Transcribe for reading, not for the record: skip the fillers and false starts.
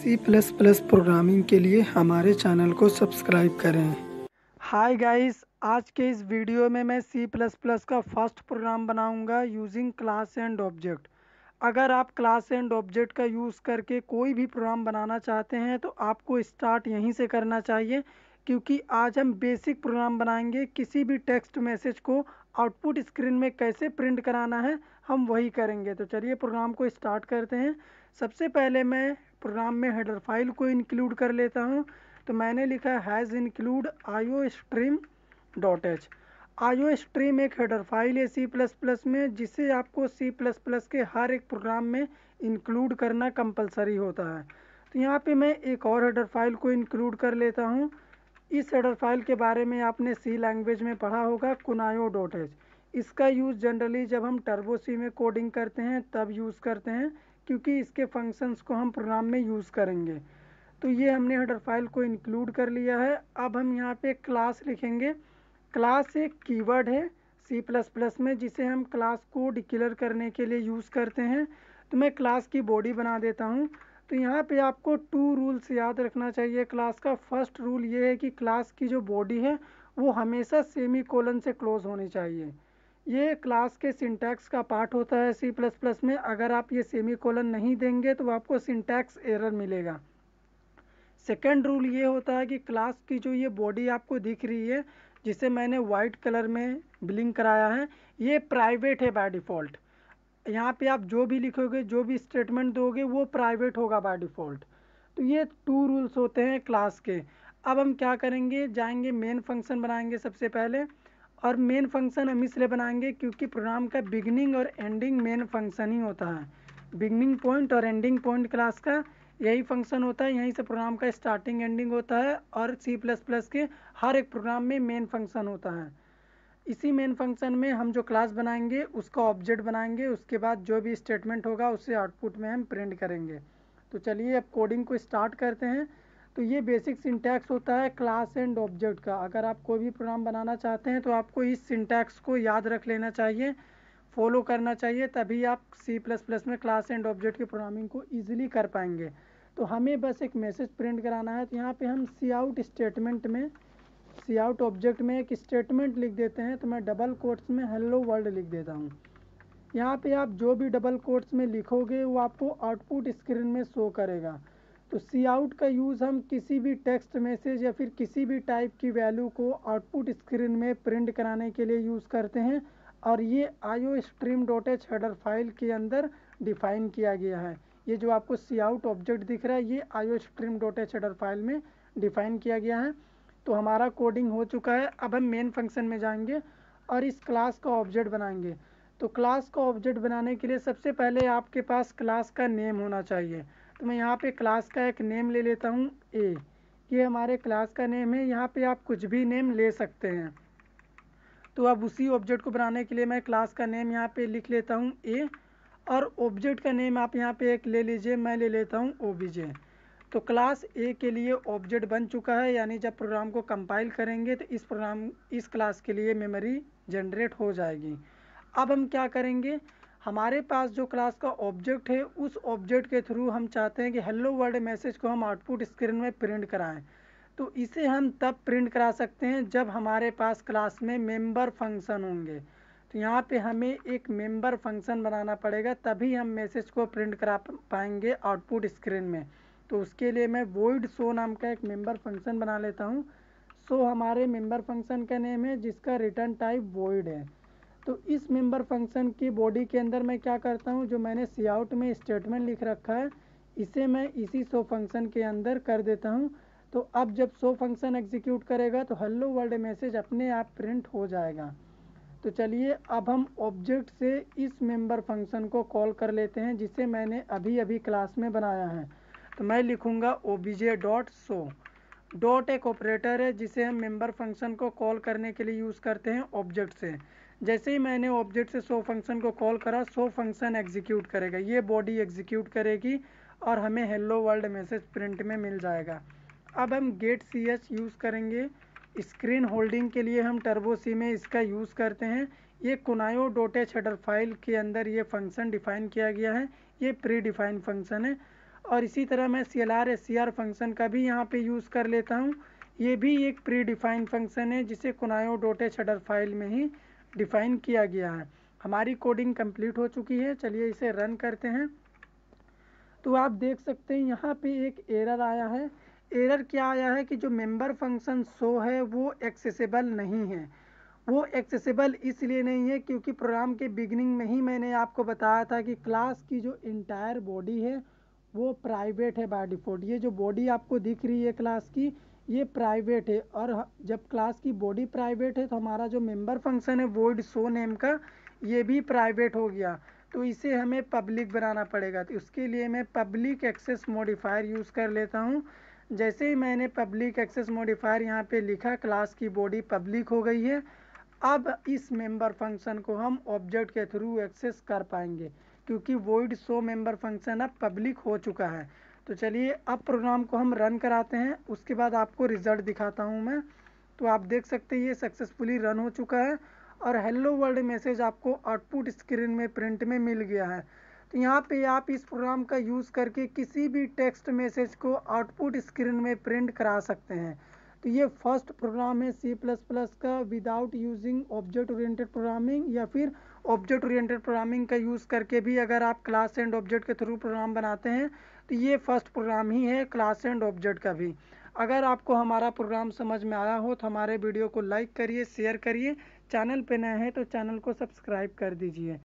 C plus plus programming के लिए हमारे चैनल को सब्सक्राइब करें। हाय गाइस, आज के इस वीडियो में मैं सी प्लस प्लस का फर्स्ट प्रोग्राम बनाऊंगा यूजिंग क्लास एंड ऑब्जेक्ट। अगर आप क्लास एंड ऑब्जेक्ट का यूज़ करके कोई भी प्रोग्राम बनाना चाहते हैं तो आपको स्टार्ट यहीं से करना चाहिए, क्योंकि आज हम बेसिक प्रोग्राम बनाएंगे। किसी भी टेक्स्ट मैसेज को आउटपुट स्क्रीन में कैसे प्रिंट कराना है हम वही करेंगे। तो चलिए प्रोग्राम को स्टार्ट करते हैं। सबसे पहले मैं प्रोग्राम में हेडर फाइल को इंक्लूड कर लेता हूं। तो मैंने लिखा हैज़ इंक्लूड iostream.h। iostream एक हेडर फाइल है सी प्लस प्लस में, जिसे आपको सी प्लस प्लस के हर एक प्रोग्राम में इंक्लूड करना कंपलसरी होता है। तो यहाँ पे मैं एक और हेडर फाइल को इंक्लूड कर लेता हूँ। इस हेडर फाइल के बारे में आपने सी लैंग्वेज में पढ़ा होगा, kunayo.h। इसका यूज़ जनरली जब हम टर्बो सी में कोडिंग करते हैं तब यूज़ करते हैं, क्योंकि इसके फंक्शंस को हम प्रोग्राम में यूज़ करेंगे। तो ये हमने हेडर फाइल को इंक्लूड कर लिया है। अब हम यहाँ पे क्लास लिखेंगे। क्लास एक कीवर्ड है सी प्लस प्लस में, जिसे हम क्लास को डिक्लेयर करने के लिए यूज़ करते हैं। तो मैं क्लास की बॉडी बना देता हूँ। तो यहाँ पे आपको 2 रूल्स याद रखना चाहिए क्लास का। फर्स्ट रूल ये है कि क्लास की जो बॉडी है वो हमेशा सेमी कोलन से क्लोज होनी चाहिए। ये क्लास के सिंटैक्स का पार्ट होता है सी प्लस प्लस में। अगर आप ये सेमी कोलन नहीं देंगे तो आपको सिंटैक्स एरर मिलेगा। सेकेंड रूल ये होता है कि क्लास की जो ये बॉडी आपको दिख रही है, जिसे मैंने वाइट कलर में ब्लिंक कराया है, ये प्राइवेट है बाय डिफ़ॉल्ट। यहाँ पे आप जो भी लिखोगे, जो भी स्टेटमेंट दोगे, वो प्राइवेट होगा बाय डिफ़ॉल्ट। तो ये 2 रूल्स होते हैं क्लास के। अब हम क्या करेंगे, जाएंगे मेन फंक्शन बनाएंगे सबसे पहले। और मेन फंक्शन हम इसलिए बनाएंगे क्योंकि प्रोग्राम का बिगनिंग और एंडिंग मेन फंक्शन ही होता है। बिगनिंग पॉइंट और एंडिंग पॉइंट क्लास का यही फंक्शन होता है। यहीं से प्रोग्राम का स्टार्टिंग एंडिंग होता है, और सी प्लस प्लस के हर एक प्रोग्राम में मेन फंक्शन होता है। इसी मेन फंक्शन में हम जो क्लास बनाएंगे उसका ऑब्जेक्ट बनाएंगे। उसके बाद जो भी स्टेटमेंट होगा उससे आउटपुट में हम प्रिंट करेंगे। तो चलिए अब कोडिंग को स्टार्ट करते हैं। तो ये बेसिक सिंटैक्स होता है क्लास एंड ऑब्जेक्ट का। अगर आप कोई भी प्रोग्राम बनाना चाहते हैं तो आपको इस सिंटैक्स को याद रख लेना चाहिए, फॉलो करना चाहिए, तभी आप सी प्लस प्लस में क्लास एंड ऑब्जेक्ट की प्रोग्रामिंग को ईजिली कर पाएंगे। तो हमें बस एक मैसेज प्रिंट कराना है। तो यहाँ पे हम सी आउट स्टेटमेंट में, सी आउट ऑब्जेक्ट में एक स्टेटमेंट लिख देते हैं। तो मैं डबल कोट्स में हेलो वर्ल्ड लिख देता हूँ। यहाँ पे आप जो भी डबल कोट्स में लिखोगे वो आपको आउटपुट स्क्रीन में शो करेगा। तो सी आउट का यूज़ हम किसी भी टेक्स्ट मैसेज या फिर किसी भी टाइप की वैल्यू को आउटपुट स्क्रीन में प्रिंट कराने के लिए यूज़ करते हैं, और ये iostream.h हेडर फाइल के अंदर डिफ़ाइन किया गया है। ये जो आपको सी आउट ऑब्जेक्ट दिख रहा है ये iostream.h हेडर फाइल में डिफ़ाइन किया गया है। तो हमारा कोडिंग हो चुका है। अब हम मेन फंक्शन में जाएंगे और इस क्लास का ऑब्जेक्ट बनाएंगे। तो क्लास का ऑब्जेक्ट बनाने के लिए सबसे पहले आपके पास क्लास का नेम होना चाहिए। तो मैं यहाँ पे क्लास का एक नेम ले लेता हूँ ए। ये हमारे क्लास का नेम है। यहाँ पे आप कुछ भी नेम ले सकते हैं। तो अब उसी ऑब्जेक्ट को बनाने के लिए मैं क्लास का नेम यहाँ पे लिख लेता हूँ ए, और ऑब्जेक्ट का नेम आप यहाँ पे एक ले लीजिए, मैं ले लेता हूँ ओबीजे। तो क्लास ए के लिए ऑब्जेक्ट बन चुका है, यानी जब प्रोग्राम को कंपाइल करेंगे तो इस क्लास के लिए मेमोरी जनरेट हो जाएगी। अब हम क्या करेंगे, हमारे पास जो क्लास का ऑब्जेक्ट है उस ऑब्जेक्ट के थ्रू हम चाहते हैं कि हेलो वर्ल्ड मैसेज को हम आउटपुट स्क्रीन में प्रिंट कराएं। तो इसे हम तब प्रिंट करा सकते हैं जब हमारे पास क्लास में मेंबर फंक्शन होंगे। तो यहाँ पे हमें एक मेंबर फंक्शन बनाना पड़ेगा, तभी हम मैसेज को प्रिंट करा पाएंगे आउटपुट स्क्रीन में। तो उसके लिए मैं void show नाम का एक मेंबर फंक्शन बना लेता हूँ। सो हमारे मेंबर फंक्शन का नेम है, जिसका रिटर्न टाइप void है। तो इस मेंबर फंक्शन की बॉडी के अंदर मैं क्या करता हूँ, जो मैंने सी आउट में स्टेटमेंट लिख रखा है इसे मैं इसी शो फंक्शन के अंदर कर देता हूँ। तो अब जब शो फंक्शन एग्जीक्यूट करेगा तो हेलो वर्ल्ड मैसेज अपने आप प्रिंट हो जाएगा। तो चलिए अब हम ऑब्जेक्ट से इस मेंबर फंक्शन को कॉल कर लेते हैं, जिसे मैंने अभी अभी क्लास में बनाया है। तो मैं लिखूँगा obj.show। डॉट एक ऑपरेटर है जिसे हम मेंबर फंक्शन को कॉल करने के लिए यूज़ करते हैं ऑब्जेक्ट से। जैसे ही मैंने ऑब्जेक्ट से शो फंक्शन को कॉल करा, शो फंक्शन एग्जीक्यूट करेगा, ये बॉडी एग्जीक्यूट करेगी और हमें हेलो वर्ल्ड मैसेज प्रिंट में मिल जाएगा। अब हम गेट सी एच यूज़ करेंगे। स्क्रीन होल्डिंग के लिए हम टर्बो सी में इसका यूज़ करते हैं। ये kunayo.h हेडर फाइल के अंदर ये फंक्शन डिफ़ाइन किया गया है। ये प्री डिफ़ाइन फंक्शन है। और इसी तरह मैं CLR SCR फंक्शन का भी यहाँ पे यूज़ कर लेता हूँ। ये भी एक प्री डिफाइंड फंक्शन है जिसे कुनायो डॉट हेडर फाइल में ही डिफाइन किया गया है। हमारी कोडिंग कंप्लीट हो चुकी है, चलिए इसे रन करते हैं। तो आप देख सकते हैं यहाँ पे एक एरर आया है। एरर क्या आया है कि जो मेंबर फंक्शन शो है वो एक्सेसिबल नहीं है। वो एक्सेसिबल इसलिए नहीं है क्योंकि प्रोग्राम के बिगिनिंग में ही मैंने आपको बताया था कि क्लास की जो इंटायर बॉडी है वो प्राइवेट है बाय डिफ़ॉल्ट। ये जो बॉडी आपको दिख रही है क्लास की, ये प्राइवेट है, और जब क्लास की बॉडी प्राइवेट है तो हमारा जो मेंबर फंक्शन है वॉइड शो नेम का, ये भी प्राइवेट हो गया। तो इसे हमें पब्लिक बनाना पड़ेगा। तो उसके लिए मैं पब्लिक एक्सेस मॉडिफायर यूज़ कर लेता हूँ। जैसे ही मैंने पब्लिक एक्सेस मॉडिफायर यहाँ पे लिखा, क्लास की बॉडी पब्लिक हो गई है। अब इस मेंबर फंक्शन को हम ऑब्जेक्ट के थ्रू एक्सेस कर पाएंगे क्योंकि वॉइड शो मेंबर फंक्शन अब पब्लिक हो चुका है। तो चलिए अब प्रोग्राम को हम रन कराते हैं, उसके बाद आपको रिजल्ट दिखाता हूँ मैं। तो आप देख सकते हैं ये सक्सेसफुली रन हो चुका है और हेलो वर्ल्ड मैसेज आपको आउटपुट स्क्रीन में प्रिंट में मिल गया है। तो यहाँ पे आप इस प्रोग्राम का यूज़ करके किसी भी टेक्स्ट मैसेज को आउटपुट स्क्रीन में प्रिंट करा सकते हैं। तो ये फर्स्ट प्रोग्राम है C++ का without using object oriented programming, या फिर ऑब्जेक्ट ओरिएंटेड प्रोग्रामिंग का यूज़ करके भी अगर आप क्लास एंड ऑब्जेक्ट के थ्रू प्रोग्राम बनाते हैं तो ये फर्स्ट प्रोग्राम ही है क्लास एंड ऑब्जेक्ट का भी। अगर आपको हमारा प्रोग्राम समझ में आया हो तो हमारे वीडियो को लाइक करिए, शेयर करिए, चैनल पे नए हैं तो चैनल को सब्सक्राइब कर दीजिए।